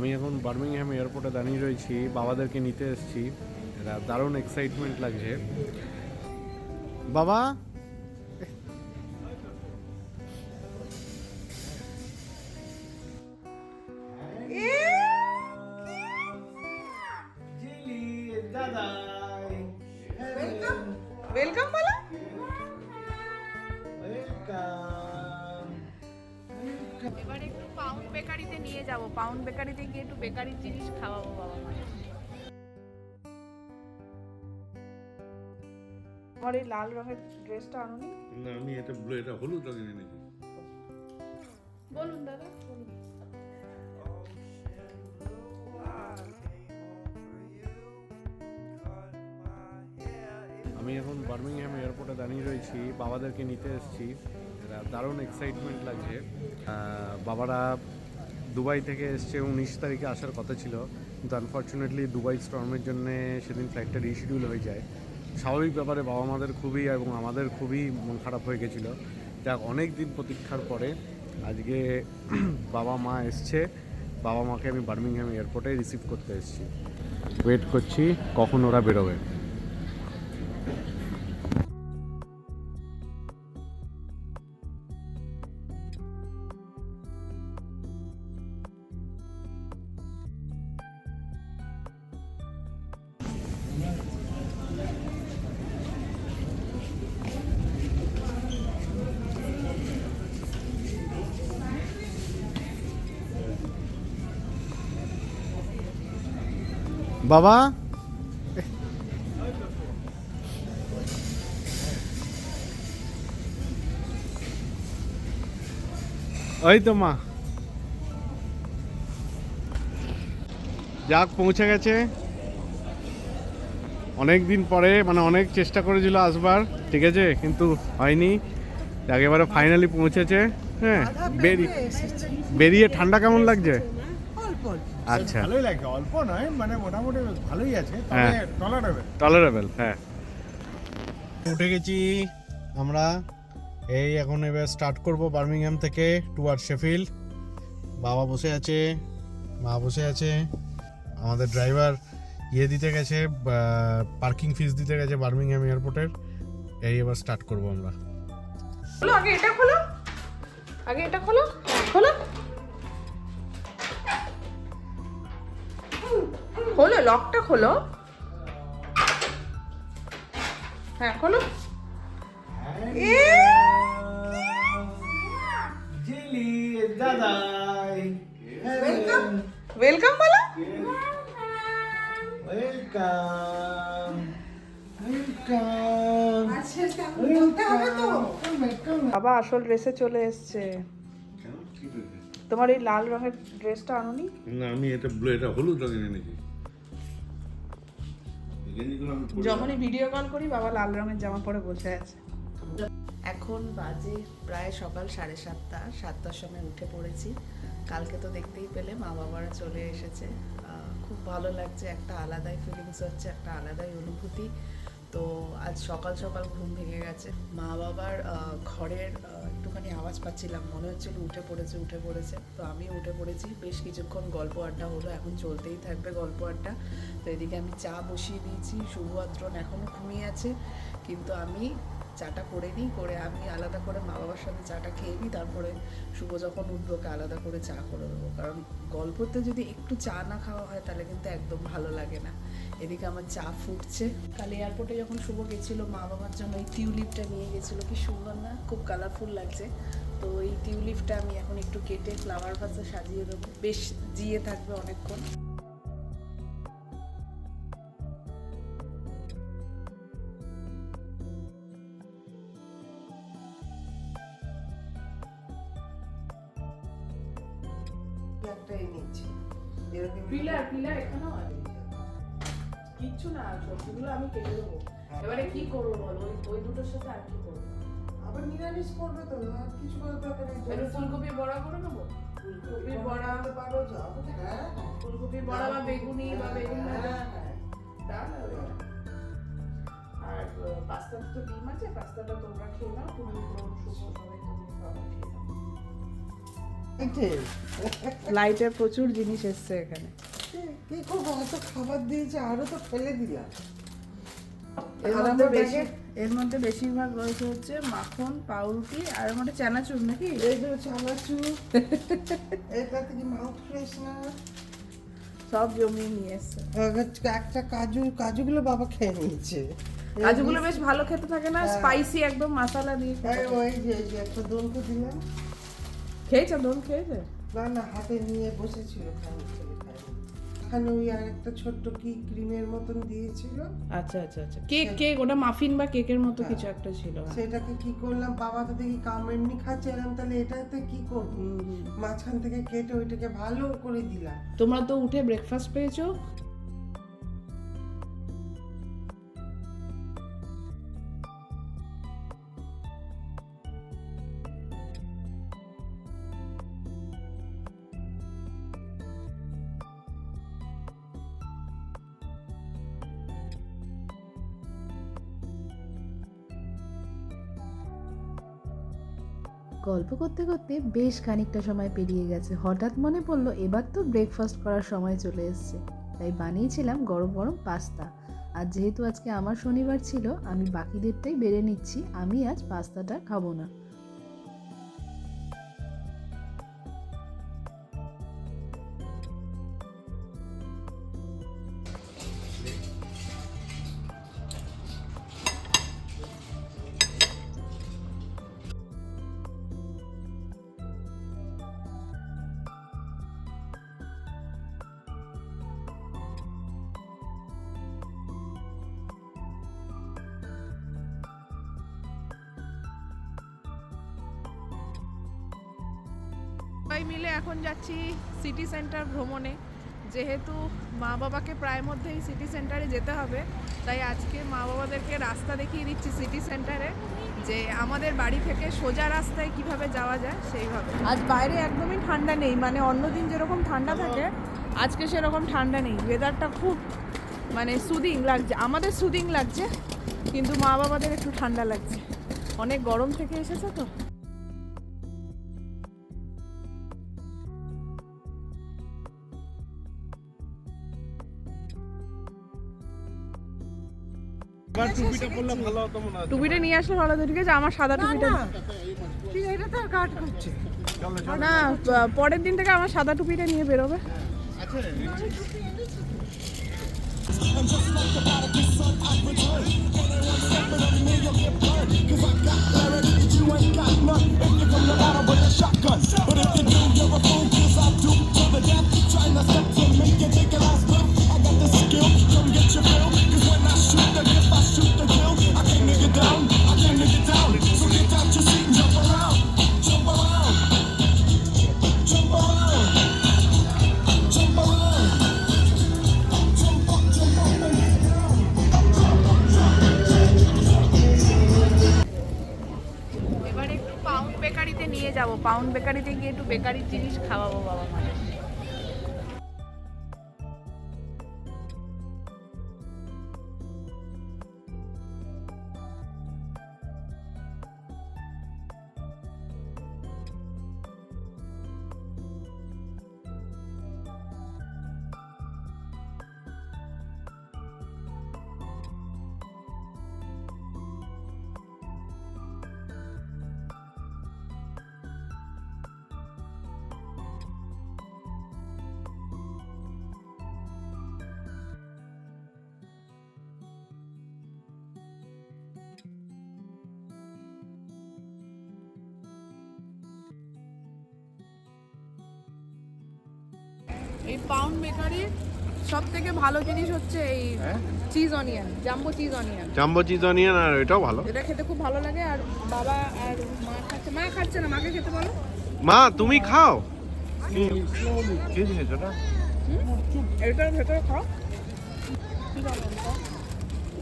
আমি এখন বার্মিংহাম এয়ারপোর্টে দাঁড়িয়ে রয়েছি, বাবাদেরকে নিতে এসেছি। এটা দারুণ এক্সাইটমেন্ট লাগছে। বাবা ওয়েলকাম বলো। এবার একটু পাউন্ড বেকারিতে নিয়ে যাব, পাউন্ড বেকারিতে গিয়ে একটু বেকারির জিনিস খাওয়াবো বাবা মাকে। আমার এই লাল রঙের ড্রেসটা আনুনি? না, আমি এটা ব্লু, এটা হলুদ রঙের এনেছি। বলুন দাদা বলুন। আমি এখন বার্মিংহাম এয়ারপোর্টে দাঁড়িয়ে রয়েছি, বাবাদেরকে নিতে এসেছি। এটা দারুণ এক্সাইটমেন্ট লাগছে। বাবারা দুবাই থেকে এসছে, 19 তারিখে আসার কথা ছিল, কিন্তু আনফর্চুনেটলি দুবাই স্টর্মের জন্য সেদিন ফ্লাইটটা রিশিডিউল হয়ে যায়। স্বাভাবিক ব্যাপারে বাবা মাদের খুবই এবং আমাদের খুবই মন খারাপ হয়ে গেছিলো। যাক, অনেক দিন প্রতীক্ষার পরে আজকে বাবা মা এসছে। বাবা মাকে আমি বার্মিংহাম এয়ারপোর্টে রিসিভ করতে এসেছি। ওয়েট করছি কখন ওরা বেরোবে। বাবা ওই তো মা, যাক পৌঁছে গেছে। অনেক দিন পরে, মানে অনেক চেষ্টা করেছিল আসবার, ঠিক আছে, কিন্তু হয়নি। একেবারে ফাইনালি পৌঁছেছে। হ্যাঁ, বেরিয়ে ঠান্ডা কেমন লাগছে? আচ্ছা, ভালোই লাগে, অল্প নয়, মানে মোটামুটি ভালোই আছে, হ্যাঁ। টলারেবল। হ্যাঁ, উঠে গেছি আমরা। এই এখন এবার স্টার্ট করব বার্মিংহাম থেকে টুয়ার্ড শেফিল্ড। বাবা বসে আছে, মা বসে আছে। আমাদের ড্রাইভার দিতে গেছে, পার্কিং ফিস দিতে গেছে বার্মিংহাম এয়ারপোর্টের। এই এবার স্টার্ট করব আমরা। খোলো আগে এটা, খোলো আগে এটা, খোলো খোলো খোলো, লকটা খোলো। হ্যাঁ খোলো। ওয়েলকাম বলো। বাবা আসল ড্রেসে চলে এসছে। তোমার এই লাল রঙের ড্রেসটা আনুনি? না, আমি এটা ব্লু, এটা হলুদ রঙের এনেছি। যখনই ভিডিও কল করি বাবা লাল রঙের জামা পরে বসে আছে। এখন বাজে প্রায় সকাল 7:30, 7টার সময় উঠে পড়েছি। কালকে তো দেখতেই পেলে মা বাবারা চলে এসেছে। খুব ভালো লাগছে, একটা আলাদাই ফিলিংস হচ্ছে, একটা আলাদাই অনুভূতি। তো আজ সকাল সকাল ঘুম ভেঙে গেছে। মা বাবার ঘরের একটুখানি আওয়াজ পাচ্ছিলাম, মনে হচ্ছিল উঠে পড়েছে। তো আমি উঠে পড়েছি, বেশ কিছুক্ষণ গল্প আড্ডা হলো, এখন চলতেই থাকবে গল্প আড্ডা। তো এদিকে আমি চা বসিয়ে দিয়েছি, শুভয়াত্রন এখনও ঘুমিয়ে আছে, কিন্তু আমি চাটা করে নিই, করে আমি আলাদা করে মা বাবার সাথে চাটা খেয়ে নিই, তারপরে শুভ যখন উঠবে ওকে আলাদা করে চা করে দেবো। কারণ গল্পতে যদি একটু চা না খাওয়া হয় তাহলে কিন্তু একদম ভালো লাগে না। এদিকে আমার চা ফুটছে। কাল এয়ারপোর্টে যখন শুভ গেছিলো মা বাবার জন্য এই টিউলিপটা নিয়ে গেছিলো, কি সুন্দর না, খুব কালারফুল লাগছে। তো এই টিউলিপটা আমি এখন একটু কেটে ফ্লাওয়ার ভাসে সাজিয়ে দেবো, বেশ জিয়ে থাকবে অনেকক্ষণ। পিলার এখানেও আছে, কিচ্ছু না, সবজিগুলো আমি কেটে দেবো। এবারে কি করবো বলো, ওই দুটোর সাথে আর কি করবো? আবার নিরামিষ করবে তো, আর কিছু করার দরকার নেই। একটু ফুলকপি বড়া করে নেবো, ফুলকপির বড়া, পারো যাবো। হ্যাঁ ফুলকপির বড়া বা বেগুনি বা বেগুন ভাজা, ডাল আর পাস্তাতে তো ডিম আছে, পাস্তাটা তোমরা খেয়ে নাও, তুমি শুভ সবাই তুমি খাওয়া খেয়ে নাও। লাইটের প্রচুর জিনিস এসছে এখানে। কি করবো, এত খাবার দিয়েছে আরো তো ফেলে দিলাম। এর মধ্যে বেশিরভাগ রয়েছে হচ্ছে মাখন, পাউরুটি আর এর মধ্যে চানাচুর নাকি? এইগুলো চানাচুর, এটা থেকে মাউথ ফ্রেশনার, সব জমিয়ে নিয়ে এসছে। একটা কাজুগুলো বাবা খেয়ে নিয়েছে। কাজুগুলো বেশ ভালো খেতে থাকে না, স্পাইসি একদম মশলা দিয়ে খেতে। ওই যে একটা দোলকে দিলাম। খেয়েছে দোল খেয়েছে? না হাতে নিয়ে বসেছিল খাইনি। এখানে ওই আর একটা ছোট্ট কি ক্রিমের মতন দিয়েছিল। আচ্ছা আচ্ছা আচ্ছা, কেক ওটা মাফিন বা কেকের মতো কিছু একটা ছিল। সেটাকে কি করলাম, বাবা তো দেখি এমনি খাচ্ছে, এলাম তাহলে এটাতে কি করবো, মাঝখান থেকে কেটে ওইটাকে ভালো করে দিলাম। তোমরা তো উঠে ব্রেকফাস্ট পেয়েছো? গল্প করতে করতে বেশ খানিকটা সময় পেরিয়ে গেছে। হঠাৎ মনে পড়লো এবার তো ব্রেকফাস্ট করার সময় চলে এসেছে, তাই বানিয়েছিলাম গরম গরম পাস্তা। আর যেহেতু আজকে আমার শনিবার ছিল, আমি বাকিদেরটাই বেড়ে নিচ্ছি, আমি আজ পাস্তাটা খাবো না। সবাই মিলে এখন যাচ্ছি সিটি সেন্টার ভ্রমণে। যেহেতু মা বাবাকে প্রায় মধ্যেই সিটি সেন্টারে যেতে হবে, তাই আজকে মা বাবাদেরকে রাস্তা দেখিয়ে দিচ্ছি সিটি সেন্টারে, যে আমাদের বাড়ি থেকে সোজা রাস্তায় কিভাবে যাওয়া যায় সেইভাবে। আজ বাইরে একদমই ঠান্ডা নেই, মানে অন্যদিন যেরকম ঠান্ডা থাকে আজকে সেরকম ঠান্ডা নেই। ওয়েদারটা খুব মানে সুদিং লাগছে, আমাদের সুদিং লাগছে, কিন্তু মা বাবাদের একটু ঠান্ডা লাগছে, অনেক গরম থেকে এসেছে তো। টুপিটা নিয়ে আসলে ভালো হতো, ঠিক আছে? আমার সাদা টুপিটা এটা তো কাট করছে না, পরের দিন থেকে আমার সাদা টুপিটা নিয়ে বেরোবে। এবারে একটু পাউন্ড বেকারিতে নিয়ে যাব, পাউন্ড বেকারিতে গিয়ে একটু বেকারির জিনিস খাওয়াবো বাবা মাকে। এই পাউন্ড বেকারির সব থেকে ভালো জিনিস হচ্ছে এই cheese onion, jumbo cheese onion. Jumbo cheese onion, আর এটাও ভালো। এটা খেতে খুব ভালো লাগে। আর বাবা আর মা খাচ্ছে, মা খাচ্ছে না, মাকে খেতে বলো। মা তুমি খাও। কি জিনিস ওটা? এটার ভেতরে খাও।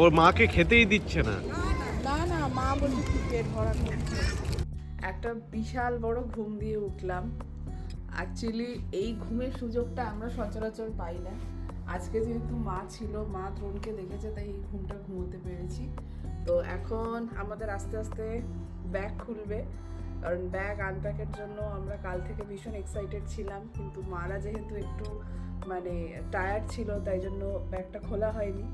ওর মাকে খেতেই দিচ্ছে না। না না, মা বলছে কি পেট ভরা করছে। একটা বিশাল বড় ঘুম দিয়ে উঠলাম। অ্যাকচুয়ালি এই ঘুমের সুযোগটা আমরা সচরাচর পাই না। আজকে যেহেতু মা ছিল, মা দ্রোণকে দেখেছে, তাই এই ঘুমটা ঘুমোতে পেরেছি। তো এখন আমাদের আস্তে আস্তে ব্যাগ খুলবে। কারণ ব্যাগ আনপ্যাকের জন্য আমরা কাল থেকে ভীষণ এক্সাইটেড ছিলাম, কিন্তু মারা যেহেতু একটু মানে টায়ার্ড ছিল তাই জন্য ব্যাগটা খোলা হয়নি।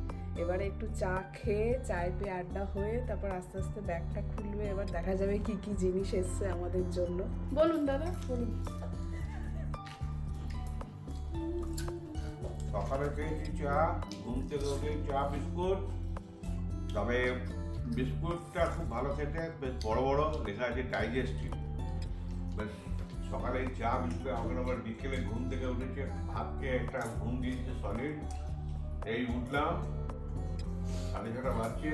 এবারে একটু চা খেয়ে চায় পেয়ে আড্ডা হয়ে তারপর আস্তে আস্তে ব্যাগটা খুলবে, এবার দেখা যাবে কি কি জিনিস এসছে আমাদের জন্য। বলুন দাদা, বলুন। সকালে খেয়েছি চা, ঘুম থেকে উঠে চা বিস্কুট। তবে বিস্কুটটা খুব ভালো খেতে, বেশ বড় বড়, লেখা আছে ডাইজেস্টিভ। বেশ সকালে চা বিস্কুট, আমাকে আবার বিকেলে ঘুম থেকে উঠেছে, ভাত খেয়ে একটা ঘুম দিয়েছে সলিড। এই উঠলাম, 6:30 বাজছে,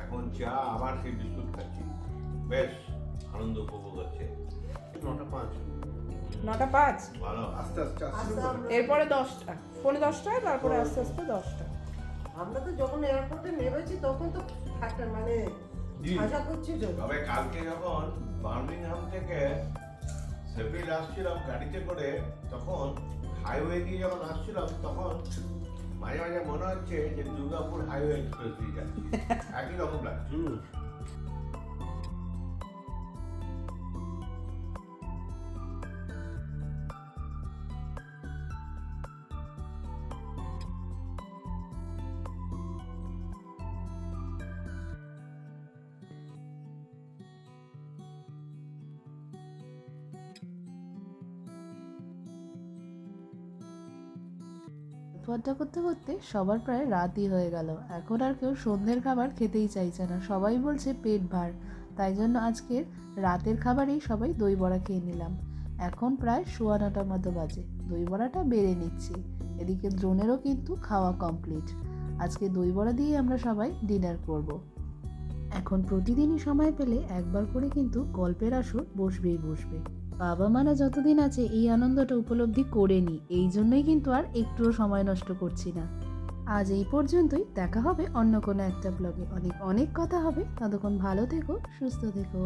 এখন চা আবার সেই বিস্কুট খাচ্ছি, বেশ আনন্দ উপভোগ হচ্ছে। 9:05 9:05, ভালো। আস্তে আস্তে এরপরে 10টা, 10:45, তারপরে আস্তে আস্তে 10টা। আমরা তো যখন এয়ারপোর্টে নেমেছি তখন তো মানে জি। আশা করছি তো তবে কালকে যখন বার্মিংহাম থেকে শেফিল্ড আসছিলাম গাড়িতে করে, তখন হাইওয়ে দিয়ে যখন আসছিলাম তখন মাঝে মাঝে মনে হচ্ছে যে দুর্গাপুর হাইওয়ে এক্সপ্রেস দিয়ে যাচ্ছে, একই রকম লাগছে। আড্ডা করতে করতে সবার প্রায় রাতই হয়ে গেল। এখন আর কেউ সন্ধ্যের খাবার খেতেই চাইছে না, সবাই বলছে পেট ভার। তাই জন্য আজকের রাতের খাবারেই সবাই দই বড়া খেয়ে নিলাম। এখন প্রায় 9:15 মতো বাজে, দই বড়াটা বেড়ে নিচ্ছি। এদিকে দ্রোণেরও কিন্তু খাওয়া কমপ্লিট। আজকে দই বড়া দিয়ে আমরা সবাই ডিনার করব। এখন প্রতিদিনই সময় পেলে একবার করে কিন্তু গল্পের আসর বসবেই বসবে। বাবা মারা যতদিন আছে এই আনন্দটা উপলব্ধি করে নি, এই জন্যই কিন্তু আর একটুও সময় নষ্ট করছি না। আজ এই পর্যন্তই, দেখা হবে অন্য কোনো একটা ব্লগে। অনেক অনেক কথা হবে, ততক্ষণ ভালো থেকো, সুস্থ থেকো।